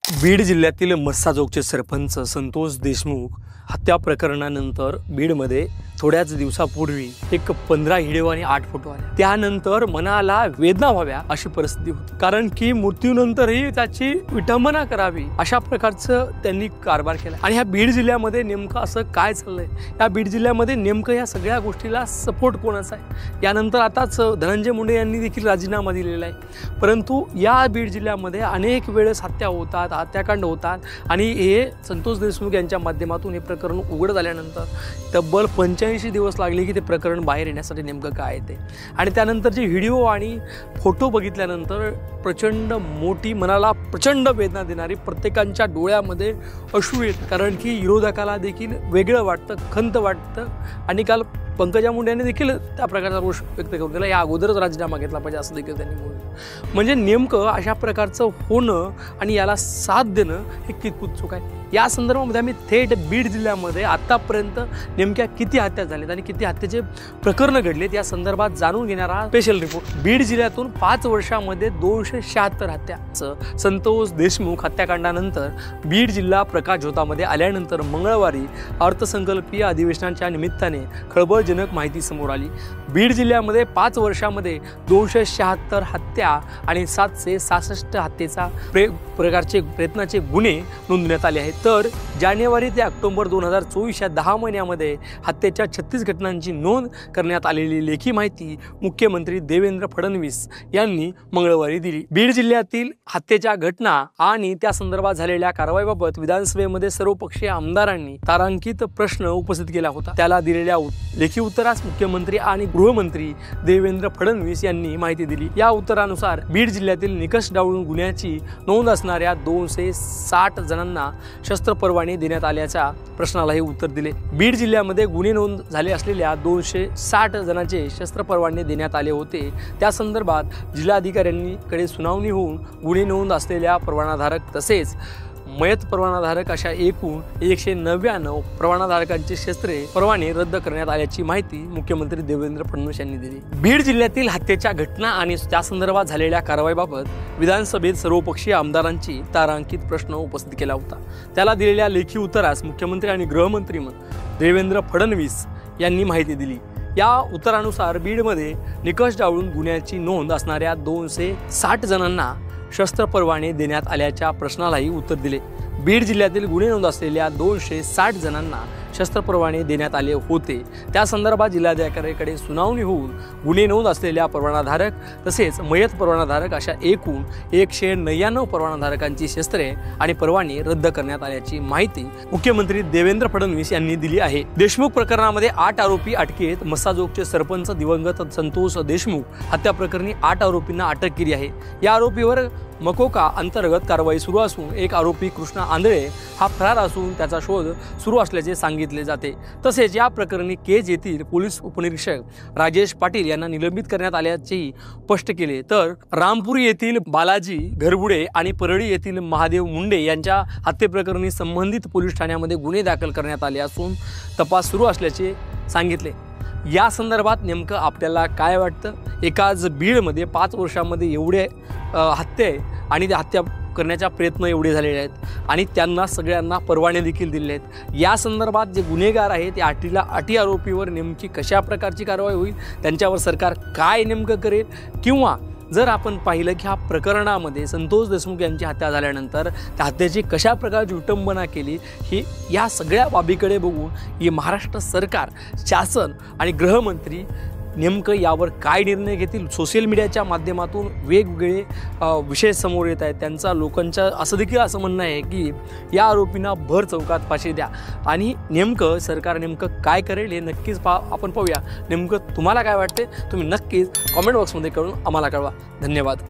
बीड जिल्ह्यातील मस्साजोगचे सरपंच संतोष देशमुख हत्या प्रकरणानंतर बीडमध्ये थोड्याच दिवसापूर्वी एक 15 व्हिडिओ आणि 8 फोटो आले। त्यानंतर मनाला वेदना व्हाव्या अशी परिस्थिती होती, कारण की मृत्यूनंतरही त्याची विटंबना करावी अशा प्रकारचं त्यांनी कारभार केला। आणि ह्या बीड जिल्ह्यामध्ये नेमकं असं काय चाललंय, या बीड जिल्ह्यामध्ये नेमकं या सगळ्या गोष्टीला सपोर्ट कोणाचा आहे? यानंतर आताच धनंजय मुंडे यांनी देखील राजीनामा दिलेला आहे, परंतु या बीड जिल्ह्यामध्ये अनेक वेळेस हत्या होतात, हत्याकांड होतात आणि हे संतोष देशमुख यांच्या माध्यमातून हे प्रकरण उघड झाल्यानंतर तब्बल 85 दिवस लागले की ते प्रकरण बाहेर येण्यासाठी नेमकं काय ते। आणि त्यानंतरचे व्हिडिओ आणि फोटो बघितल्यानंतर प्रचंड मोठी, मनाला प्रचंड वेदना देणारी, प्रत्येकांच्या डोळ्यामध्ये अश्रू येत, कारण की विरोधकाला देखील वेगळं वाटतं, खंत वाटतं। आणि काल पंकजा मुंडे यांनी देखील त्या प्रकारचा रोष व्यक्त करून दिला, या अगोदरच राजीनामा घेतला पाहिजे असं देखील त्यांनी बोललं। म्हणजे नेमकं अशा प्रकारचं होणं आणि याला साथ देणं हे कितपत चूक आहे, या संदर्भामध्ये आम्ही थेट बीड जिल्ह्यामध्ये आतापर्यंत नेमक्या किती हत्या झाल्यात आणि किती हत्येचे प्रकरण घडलेत या संदर्भात जाणून घेणारा स्पेशल रिपोर्ट। बीड जिल्ह्यातून 5 वर्षांमध्ये 276 हत्या। संतोष देशमुख हत्याकांडानंतर बीड जिल्हा प्रकाशझोतामध्ये आल्यानंतर मंगळवारी अर्थसंकल्पीय अधिवेशनाच्या निमित्ताने खळबळजनक माहिती समोर आली। बीड जिल्ह्यामध्ये 5 वर्षांमध्ये 276 हत्या आणि 766 हत्येचा प्रकारचे प्रयत्नाचे गुन्हे नोंदवण्यात आले आहेत। तर जानेवारी ते ऑक्टोबर 2024 या 10 महिन्यामध्ये हत्येच्या 36 घटनांची नोंद करण्यात आलेली लेखी माहिती मुख्यमंत्री देवेंद्र फडणवीस यांनी मंगळवारी दिली। बीड जिल्ह्यातील हत्येच्या घटना आणि त्या संदर्भात झालेल्या कारवाईबाबत विधानसभेमध्ये सर्वपक्षीय आमदारांनी तारांकित प्रश्न उपस्थित केला होता। त्याला दिलेल्या लेखी उत्तरास मुख्यमंत्री आणि गृहमंत्री देवेंद्र फडणवीस यांनी माहिती दिली। या उत्तरानुसार बीड जिल्ह्यातील निकष डावलून गुन्ह्याची नोंद असणाऱ्या 260 जणांना शस्त्र परवाने देण्यात आल्याच्या प्रश्नाला हे उत्तर दिले। बीड जिल्ह्यामध्ये गुन्हे नोंद झाले असलेल्या 260 जणांचे शस्त्र परवाने देण्यात आले होते। त्या संदर्भात जिल्हाधिकाऱ्यांकडे सुनावणी होऊन गुन्हे नोंद असलेल्या परवानाधारक तसेच मयत परवानाधारक अशा एकूण 199 परवानाधारकांचे शस्त्रे परवाने रद्द करण्यात आल्याची माहिती मुख्यमंत्री देवेंद्र फडणवीस यांनी दिली। बीड जिल्ह्यातील हत्येच्या घटना आणि त्या संदर्भात झालेल्या कारवाईबाबत विधानसभेत सर्वपक्षीय आमदारांची तारांकित प्रश्न उपस्थित केला होता। त्याला दिलेल्या लेखी उत्तरास मुख्यमंत्री आणि गृहमंत्री देवेंद्र फडणवीस यांनी माहिती दिली। या उत्तरानुसार बीडमध्ये निकष डावलून गुन्ह्याची नोंद असणाऱ्या 260 जणांना शस्त्र परवाने देण्यात आल्याच्या प्रश्नालाही उत्तर दिले। बीड जिल्ह्यातील गुन्हे नोंद असलेल्या 260 जणांना शस्त्र परवाने देण्यात आले होते। त्या संदर्भात जिल्हाधिकाऱ्यांकडे सुनावणी होऊन गुन्हे नोंद असलेल्या परवानाधारक तसेच मयत परवानाधारक अशा एकूण 199 परवानाधारकांची शस्त्रे आणि परवाने रद्द करण्यात आल्याची माहिती मुख्यमंत्री देवेंद्र फडणवीस यांनी दिली आहे। देशमुख प्रकरणामध्ये 8 आरोपी अटकेत। मस्साजोगचे सरपंच दिवंगत संतोष देशमुख हत्या प्रकरणी 8 आरोपींना अटक केली आहे। या आरोपीवर मकोका अंतर्गत कारवाई सुरू असून एक आरोपी कृष्णा आंधळे हा फरार असून त्याचा शोध सुरू असल्याचे सांगितले जाते। तसेच या प्रकरणी केज येथील पोलीस उपनिरीक्षक राजेश पाटील यांना निलंबित करण्यात आल्याचेही स्पष्ट केले। तर रामपुरी येथील बालाजी घरबुडे आणि परळी येथील महादेव मुंडे यांच्या हत्येप्रकरणी संबंधित पोलीस ठाण्यामध्ये गुन्हे दाखल करण्यात आले असून तपास सुरू असल्याचे सांगितले। या संदर्भात नेमकं आपल्याला काय वाटतं? एकाच बीडमध्ये 5 वर्षांमध्ये एवढे हत्या आणि त्या हत्या करण्याचा प्रयत्न एवढे झालेले आहेत आणि त्यांना सगळ्यांना परवाने देखील दिलेले आहेत। या संदर्भात जे गुन्हेगार आहेत ते 8 आरोपीवर नेमकी कशा प्रकारची कारवाई होईल, त्यांच्यावर सरकार काय नेमकं करेल, किंवा जर आपण पाहिलं की ह्या प्रकरणामध्ये संतोष देशमुख यांची हत्या झाल्यानंतर त्या हत्येची कशा प्रकारची विटंबना केली, ही या सगळ्या बाबीकडे बघून हे महाराष्ट्र सरकार, शासन आणि गृहमंत्री नेमकं यावर काय निर्णय घेतील। सोशल मीडियाच्या माध्यमातून वेगवेगळे विषय समोर येत आहेत। त्यांचा लोकांच्या असं देखील असं म्हणणं आहे की या आरोपींना भर चौकात फाशी द्या, आणि नेमकं सरकार नेमकं काय करेल हे नक्कीच आपण पाहूया। नेमकं तुम्हाला काय वाटते तुम्ही नक्कीच कॉमेंट बॉक्समध्ये कळून आम्हाला कळवा। धन्यवाद।